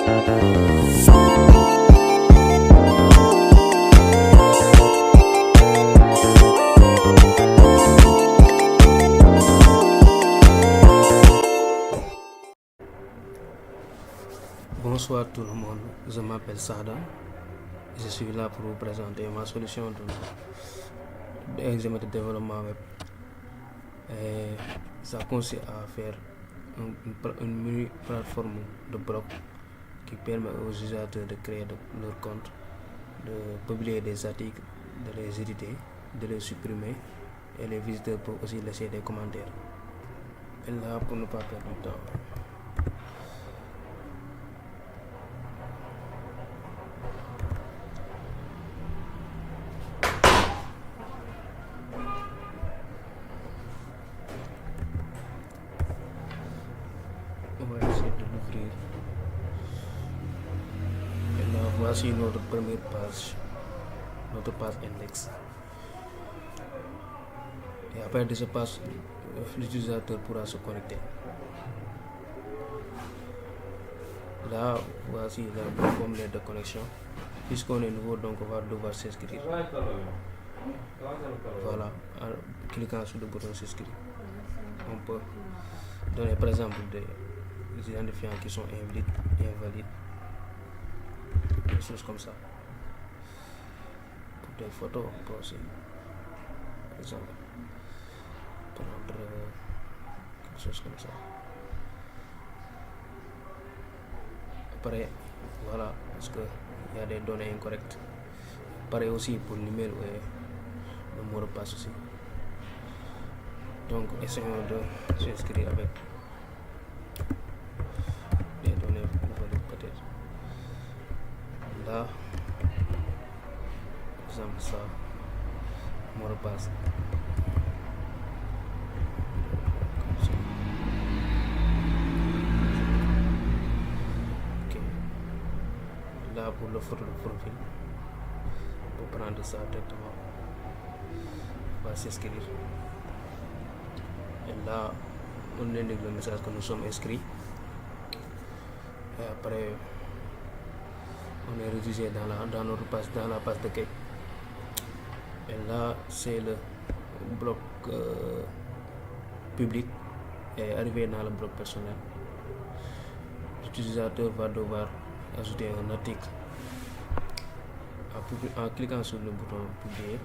Bonsoir tout le monde, je m'appelle Sada. Je suis là pour vous présenter ma solution d'examen de développement web. Et ça consiste à faire une mini plateforme de blog qui permet aux utilisateurs de créer leur compte, de publier des articles, de les éditer, de les supprimer, et les visiteurs peuvent aussi laisser des commentaires. Et là, pour ne pas perdre du temps, on va essayer de l'ouvrir. Et là, voici notre première page, notre page index. Et après de ce page, l'utilisateur pourra se connecter. Là, voici le formulaire de connexion. Puisqu'on est nouveau, donc on va devoir s'inscrire. Voilà, en cliquant sur le bouton s'inscrire, on peut donner par exemple des identifiants qui sont invalides, des choses comme ça. Pour des photos, on peut aussi, par exemple, prendre quelque chose comme ça. Après, voilà, parce qu'il y a des données incorrectes. Pareil aussi pour l'email et le mot de passe aussi. Donc, essayons de s'inscrire avec des données valides peut-être. Là, par exemple, ça, mot de passe. Ok. Là, pour le photo de profil, pour prendre ça directement, on va s'inscrire. Et là, on indique le message que nous sommes inscrits. Et après, on est redirigé dans notre page, dans la page d'accueil. Et là, c'est le bloc public. Et arrivé dans le bloc personnel, l'utilisateur va devoir ajouter un article. En cliquant sur le bouton publier,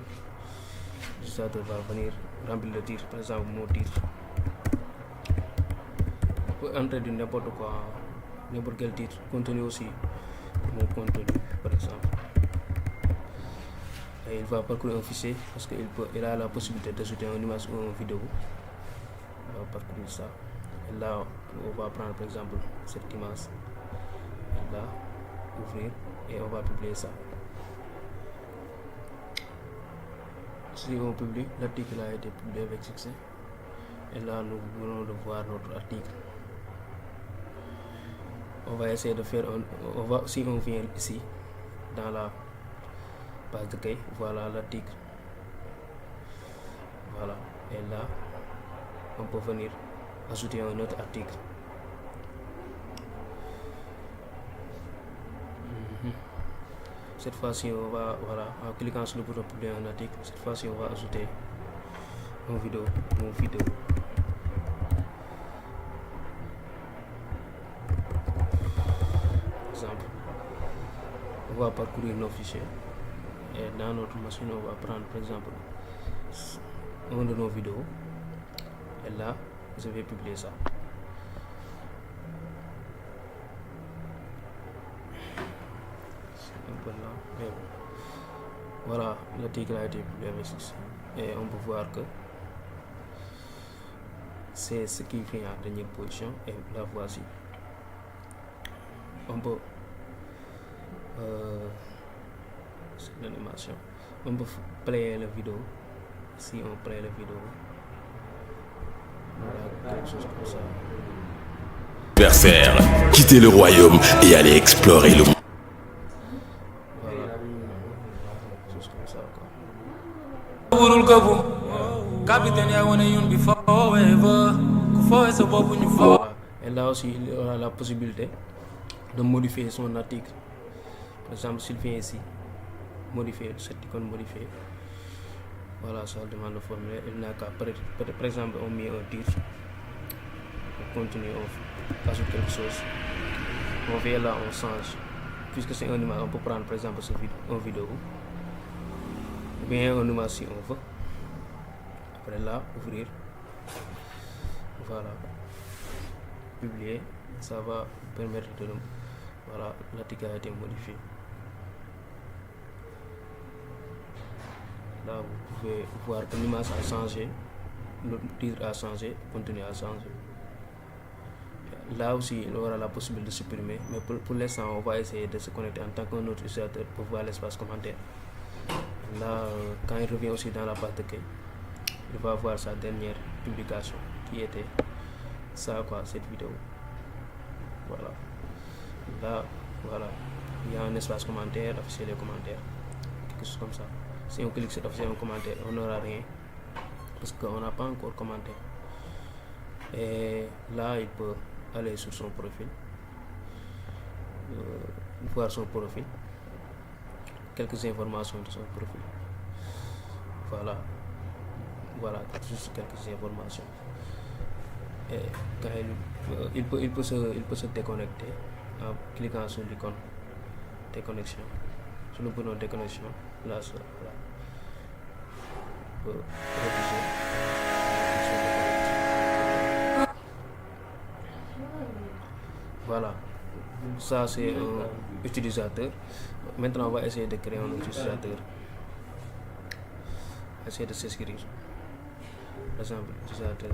l'utilisateur va venir remplir le titre, par exemple mon titre. On peut entrer de n'importe quoi, n'importe quel titre, contenu aussi, mon contenu par exemple. Et il va parcourir un fichier parce qu'il a la possibilité d'ajouter une image ou une vidéo. On va parcourir ça. Et là, on va prendre par exemple cette image. Et là, ouvrir et on va publier ça. Si on publie, l'article a été publié avec succès. Et là, nous venons de voir notre article. On va essayer de faire si on vient ici, dans la page d'accueil, voilà l'article. Voilà. Et là, on peut venir ajouter un autre article. Cette fois-ci, on va, voilà, en cliquant sur le bouton publier un article, cette fois-ci, on va ajouter une vidéo, Par exemple, on va parcourir nos fichiers et dans notre machine, on va prendre par exemple un de nos vidéos et là, je vais publier ça. Mais bon. Voilà, l'article a été publié avec succès. Et on peut voir que c'est ce qui vient en dernière position. Et la voici. On peut c'est l'animation. On peut player la vidéo. Si on play la vidéo, voilà, quelque chose comme ça. Adversaire, quittez le royaume et allez explorer le monde. Et là aussi, il aura la possibilité de modifier son article. Par exemple, s'il vient ici, modifier cette icône modifiée, voilà, ça demande le formulaire. Il n'a qu'à, par exemple, on met un titre, on continue, on ajoute quelque chose, on vient là, on change. Puisque c'est un image, on peut prendre par exemple une vidéo, ou bien un image si on veut. Après là, ouvrir, voilà, publier, ça va permettre de, voilà, l'article a été modifié. Là, vous pouvez voir que l'image a changé, le titre a changé, le contenu a changé. Là aussi, il aura la possibilité de supprimer, mais pour l'instant, on va essayer de se connecter en tant qu'un autre utilisateur pour voir l'espace commentaire. Là, quand il revient aussi dans la page d'accueil, il va voir sa dernière publication qui était ça, quoi, cette vidéo. Voilà. Là, voilà, il y a un espace commentaire, afficher les commentaires, quelque chose comme ça. Si on clique sur afficher un commentaire, on n'aura rien parce qu'on n'a pas encore commenté. Et là, il peut aller sur son profil, voir son profil, quelques informations de son profil. Voilà, juste quelques informations. Et quand il peut se déconnecter en cliquant sur l'icône déconnexion, sur le bouton déconnexion. Là, voilà, il peut réviser. Voilà, ça c'est un utilisateur. Maintenant, on va essayer de créer un utilisateur. Essayer de s'inscrire. Par exemple, utilisateur.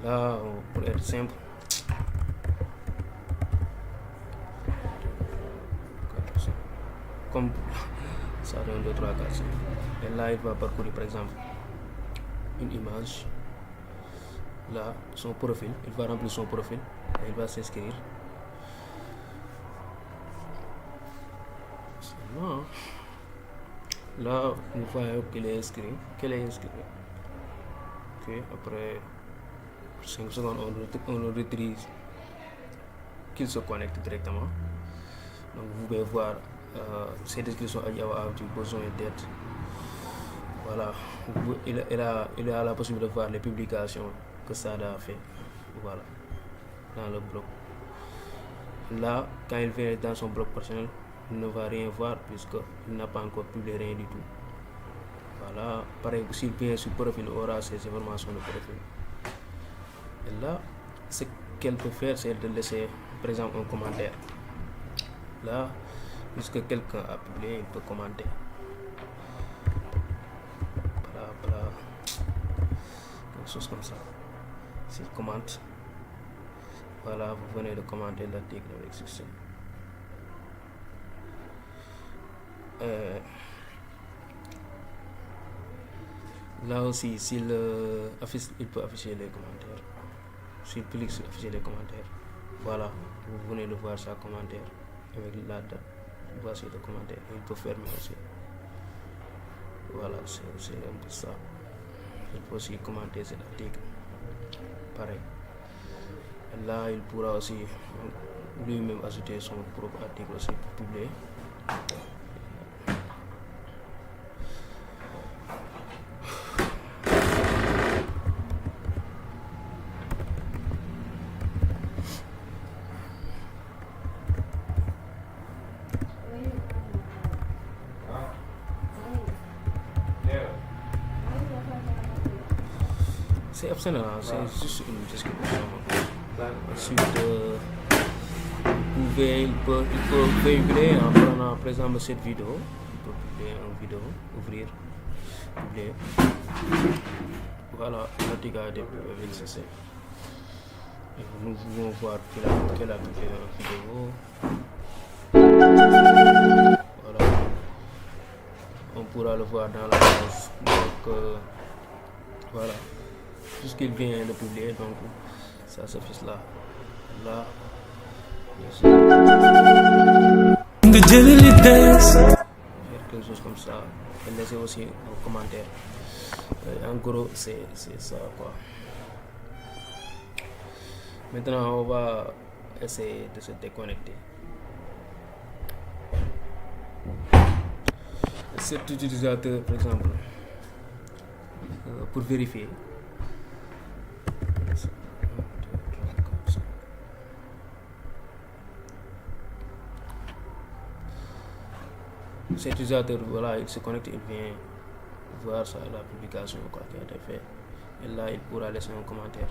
Là, pour être simple, comme ça, 1, 2, 3, 4, 5. Et là, il va parcourir par exemple une image. Là, son profil, il va remplir son profil et il va s'inscrire. Seulement, là, nous voyons qu'il est inscrit. Ok, après 5 secondes, on le retire qu'il se connecte directement. Donc, vous pouvez voir ces descriptions a du besoin d'aide. Voilà, il a la possibilité de voir les publications que Sada a fait. Voilà, dans le blog. Là, quand il vient dans son blog personnel, il ne va rien voir puisqu'il n'a pas encore publié rien du tout. Voilà, pareil, s'il vient sur le profil, il aura ces informations de profil. Et là, ce qu'elle peut faire, c'est de laisser, par exemple, un commentaire. Là, puisque quelqu'un a publié, il peut commenter. Voilà, quelque chose comme ça. S'il commente, voilà, vous venez de commenter l'article avec succès. Là aussi, il peut afficher les commentaires. S'il clique sur afficher les commentaires, voilà, vous venez de voir sa commentaire avec la date. Voici le commentaire. Il peut fermer aussi. Voilà, c'est un peu ça. Il peut aussi commenter cet article. Pareil. Et là, il pourra aussi lui-même ajouter son propre article aussi pour publier. C'est optionnel, c'est juste une description. Ensuite, il peut véhiculer en prenant par exemple cette vidéo. Il peut publier une vidéo, ouvrir, publier. Voilà, l'article a été publié avec succès. Et nous pouvons voir qu'elle a publié une vidéo. Voilà, on pourra le voir dans la page. Donc, voilà. Puisqu'il vient de publier, donc ça s'affiche là. faire quelque chose comme ça et laisser aussi un commentaire. En gros, c'est ça quoi. Maintenant, on va essayer de se déconnecter. Cet utilisateur, par exemple, pour vérifier. Cet utilisateur, voilà, il se connecte, il vient voir ça, la publication quoi, qui a été faite. Et là, il pourra laisser un commentaire.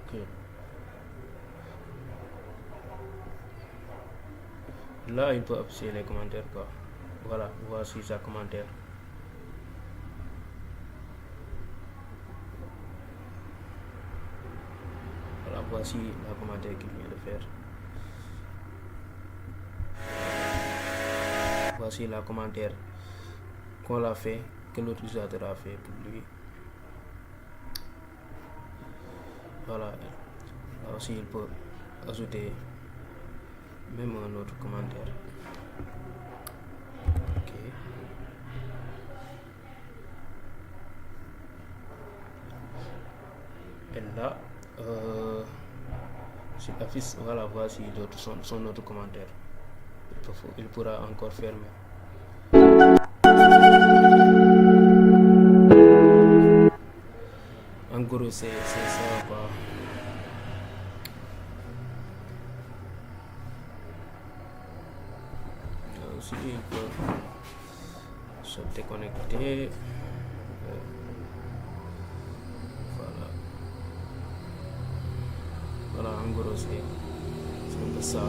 Okay. Là, il peut afficher les commentaires quoi. Voilà, voici sa commentaire. Voilà, voici la commentaire qu'il vient de faire. Voici la commentaire qu'on l'a fait, que l'autre utilisateur a fait pour lui. Voilà, là aussi il peut ajouter même un autre commentaire. Ok. Et là, s'il affiche, voilà, voici son autre commentaire. Il pourra encore fermer. En gros, c'est ça quoi. Aussi, il peut se déconnecter. Voilà, en gros, c'est un peu ça.